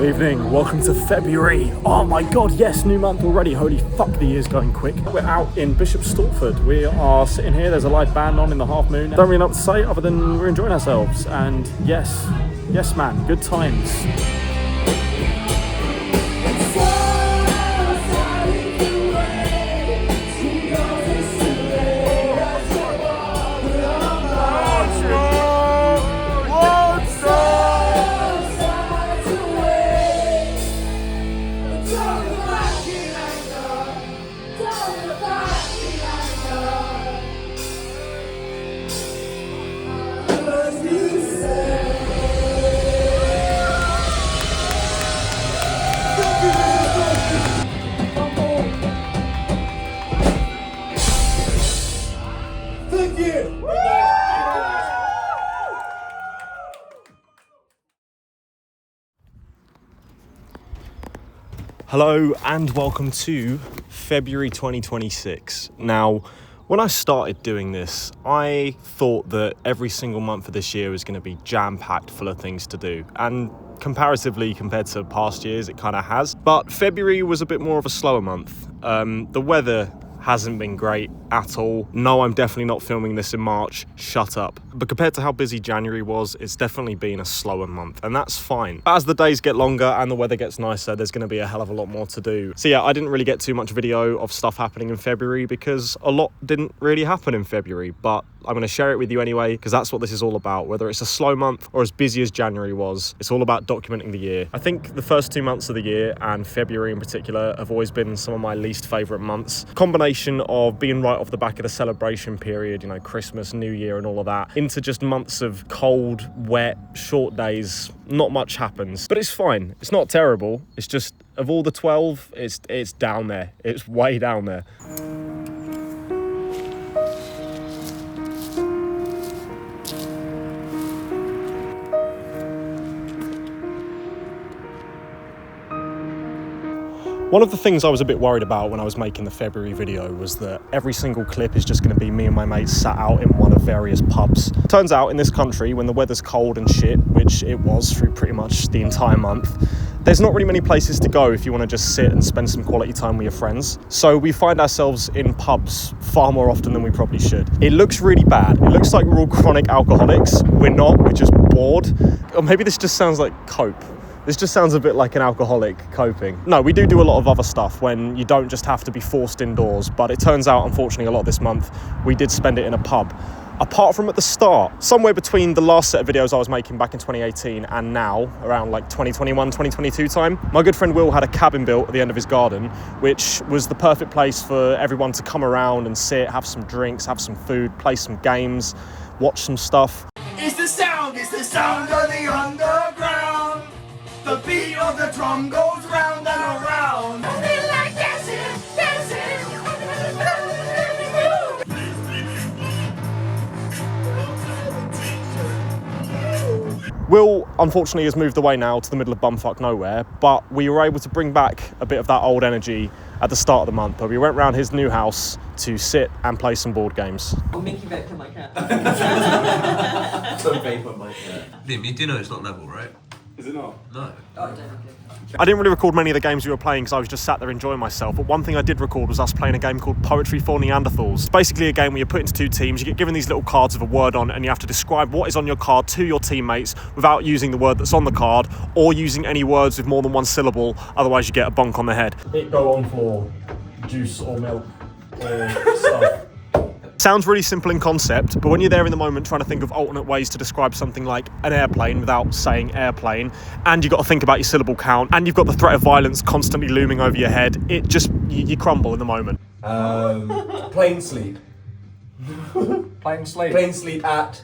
Evening, welcome to February. Oh my god, yes, new month already. Holy fuck, the year's going quick. We're out in Bishop Stortford. We are sitting here, there's a live band on in the half moon. Don't really know what to say other than we're enjoying ourselves. And yes man, good times. Hello and welcome to February 2026. Now, when I started doing this, I thought that every single month of this year was going to be jam-packed full of things to do. And comparatively, compared to past years, it kind of has. But February was a bit more of a slower month. The weather hasn't been great at all. No, I'm definitely not filming this in March. Shut up. But compared to how busy January was, it's definitely been a slower month, and that's fine. As the days get longer and the weather gets nicer, there's going to be a hell of a lot more to do. So yeah, I didn't really get too much video of stuff happening in February because a lot didn't really happen in February, but I'm going to share it with you anyway because that's what this is all about. Whether it's a slow month or as busy as January was, it's all about documenting the year. I think the first 2 months of the year, and February in particular, have always been some of my least favourite months. Combination of being right off the back of the celebration period, you know, Christmas, New Year and all of that, into just months of cold, wet, short days. Not much happens, but it's fine. It's not terrible. It's just, of all the 12, it's down there. It's way down there. One of the things I was a bit worried about when I was making the February video was that every single clip is just going to be me and my mates sat out in one of various pubs. Turns out in this country, when the weather's cold and shit, which it was through pretty much the entire month, there's not really many places to go if you want to just sit and spend some quality time with your friends. So we find ourselves in pubs far more often than we probably should. It looks really bad. It looks like we're all chronic alcoholics. We're not, we're just bored. Or maybe this just sounds like cope. This just sounds a bit like an alcoholic coping. No, we do a lot of other stuff when you don't just have to be forced indoors, but it turns out, unfortunately, a lot this month, we did spend it in a pub. Apart from at the start, somewhere between the last set of videos I was making back in 2018 and now, around like 2021, 2022 time, my good friend Will had a cabin built at the end of his garden, which was the perfect place for everyone to come around and sit, have some drinks, have some food, play some games, watch some stuff. It's the sound of the underground. The beat of the drum goes round and around. I feel like dancing. Will, unfortunately, has moved away now to the middle of bumfuck nowhere, but we were able to bring back a bit of that old energy at the start of the month, where we went round his new house to sit and play some board games. I'll make you vape on my cat. Don't vape on my cat. Liam, you do know it's not level, right? Is it not? No. I didn't really record many of the games we were playing because I was just sat there enjoying myself, but one thing I did record was us playing a game called Poetry for Neanderthals. It's basically a game where you're put into two teams, you get given these little cards with a word on, and you have to describe what is on your card to your teammates without using the word that's on the card or using any words with more than one syllable, otherwise you get a bonk on the head. It go on for juice or milk or stuff. Sounds really simple in concept, but when you're there in the moment trying to think of alternate ways to describe something like an airplane without saying airplane, and you've got to think about your syllable count, and you've got the threat of violence constantly looming over your head, it just, you crumble in the moment. Plain sleep. Plain sleep. Plain sleep at.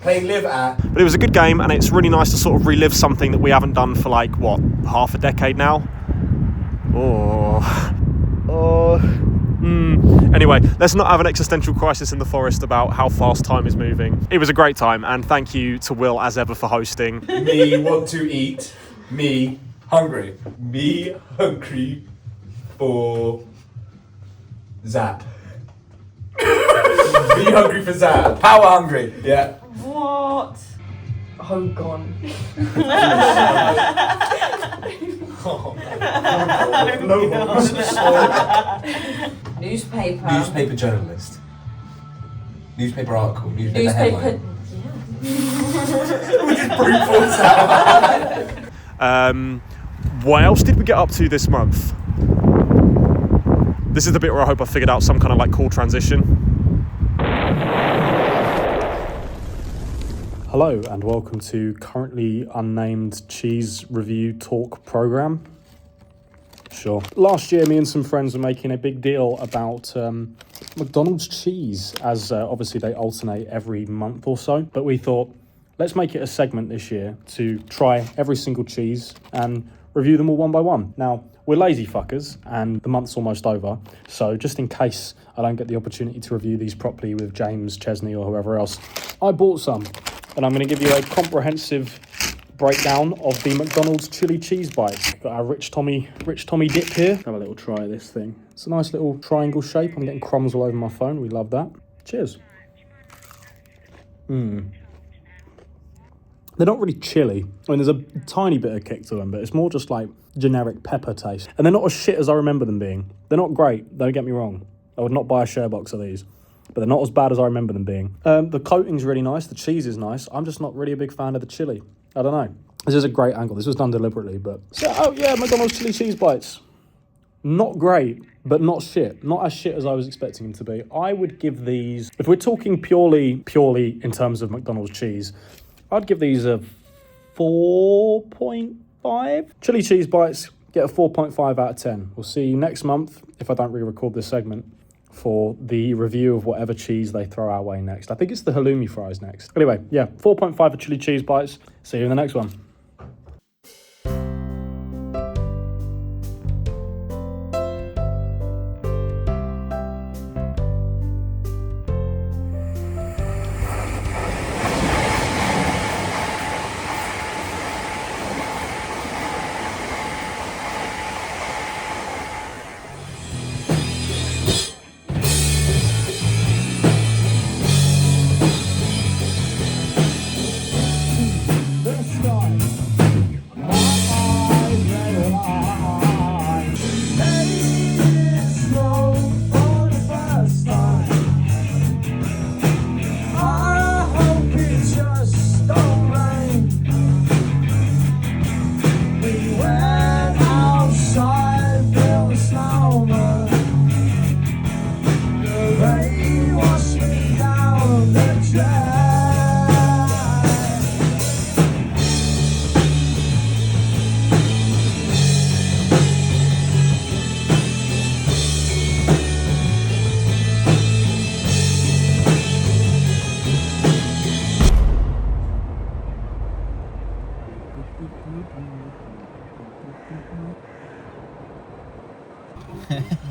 Plain live at. But it was a good game, and it's really nice to sort of relive something that we haven't done for like, what, half a decade now? Anyway, let's not have an existential crisis in the forest about how fast time is moving. It was a great time, and thank you to Will, as ever, for hosting. Me want to eat. Me Hungry. Me hungry for Zap. Me hungry for Zap. Power hungry. Yeah. What? Hogan. Newspaper. Newspaper journalist. Newspaper article. Newspaper headline. What else did we get up to this month? This is the bit where I hope I figured out some kind of like cool transition. Hello and welcome to currently unnamed cheese review talk program. Sure. Last year, me and some friends were making a big deal about McDonald's cheese, as obviously they alternate every month or so. But we thought, let's make it a segment this year to try every single cheese and review them all one by one. Now, we're lazy fuckers and the month's almost over. So just in case I don't get the opportunity to review these properly with James, Chesney or whoever else, I bought some. And I'm going to give you a comprehensive breakdown of the McDonald's chili cheese bites. Got our Rich Tommy dip here. Have a little try of this thing. It's a nice little triangle shape. I'm getting crumbs all over my phone. We love that. Cheers. They're not really chili. I mean, there's a tiny bit of kick to them, but it's more just like generic pepper taste. And they're not as shit as I remember them being. They're not great, don't get me wrong. I would not buy a share box of these, but they're not as bad as I remember them being. The coating's really nice. The cheese is nice. I'm just not really a big fan of the chili. I don't know. This is a great angle. This was done deliberately, but... So, oh yeah, McDonald's chili cheese bites. Not great, but not shit. Not as shit as I was expecting them to be. I would give these... If we're talking purely in terms of McDonald's cheese, I'd give these a 4.5. Chili cheese bites, get a 4.5 out of 10. We'll see you next month, if I don't re-record this segment, for the review of whatever cheese they throw our way next. I think it's the halloumi fries next. Anyway, yeah, 4.5 for chili cheese bites. See you in the next one.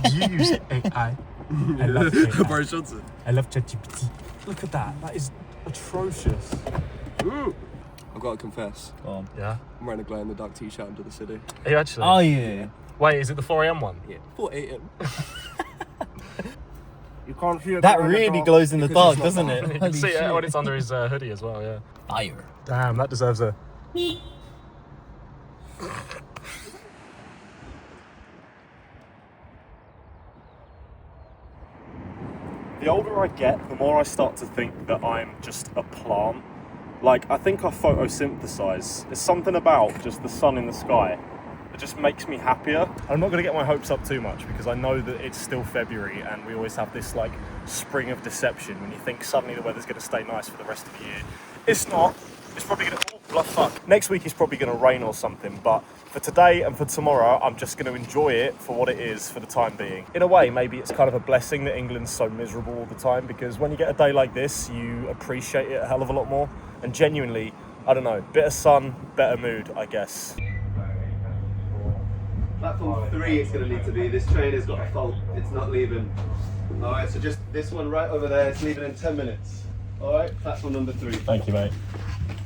Do you use AI? I love AI. I love ChatGPT. Look at that. That is atrocious. I've got to confess. Yeah? I'm wearing a glow-in-the-dark t-shirt under the city. Are you actually? Oh, yeah. Wait, is it the 4am one? Yeah. 4 a.m. You can't hear That really glows in the Because dark, it's not doesn't it? You can see it when it's under his hoodie as well, yeah. Fire. Damn, that deserves a... The older I get, the more I start to think that I'm just a plant. Like, I think I photosynthesize. There's something about just the sun in the sky that just makes me happier. I'm not going to get my hopes up too much because I know that it's still February and we always have this, like, spring of deception when you think suddenly the weather's going to stay nice for the rest of the year. It's not. It's probably going to... Oh, blood fuck. Next week is probably going to rain or something, but for today and for tomorrow, I'm just going to enjoy it for what it is for the time being. In a way, maybe it's kind of a blessing that England's so miserable all the time, because when you get a day like this, you appreciate it a hell of a lot more. And genuinely, I don't know, bit of sun, better mood, I guess. Platform 3 it's going to need to be. This train has got a fault. It's not leaving. Alright, so just this one right over there, it's leaving in 10 minutes. Alright, platform number 3. Thank you, mate.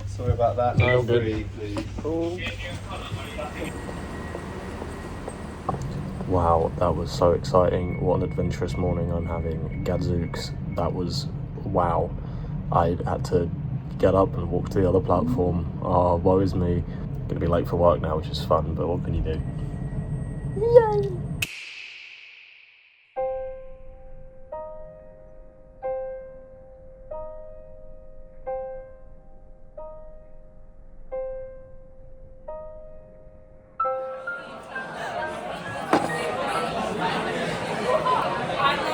Sorry about that. No, Number good. 3, please. Cool. Wow, that was so exciting. What an adventurous morning I'm having. Gadzooks, that was wow. I had to get up and walk to the other platform. Oh, woe is me. Gonna be late for work now, which is fun, but what can you do? Yay!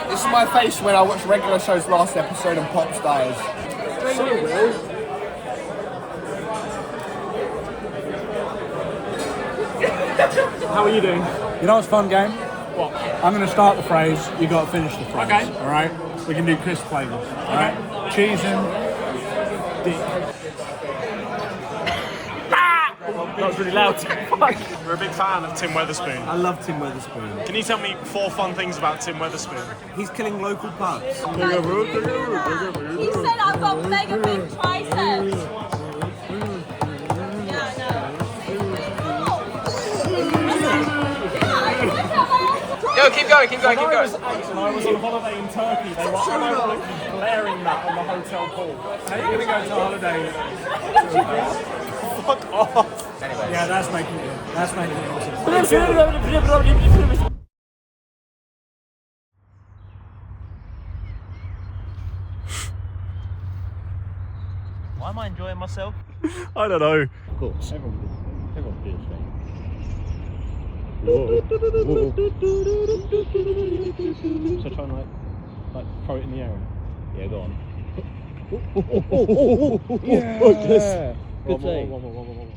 This is my face when I watched Regular Show's last episode and Pops dies. How are you doing? You know what's fun game? What? I'm going to start the phrase, you got to finish the phrase. Okay. Alright? We can do Chris flavours. Alright? Cheese and dick. That was really loud. You're a big fan of Tim Weatherspoon. I love Tim Weatherspoon. Can you tell me 4 fun things about Tim Weatherspoon? He's killing local pubs. He said I've got mega big triceps. Yeah, no. Yo, keep going. When I was 8 and I was on holiday in Turkey, they were ironically blaring that on the hotel pool. How are you going to go to holiday? Fuck off. Anyway. Yeah, that's making it. That's making it. Why am I enjoying myself? I don't know. Of course. Everyone did, mate. So try and like throw it in the air. Yeah, go on. Yeah. Good save. One more.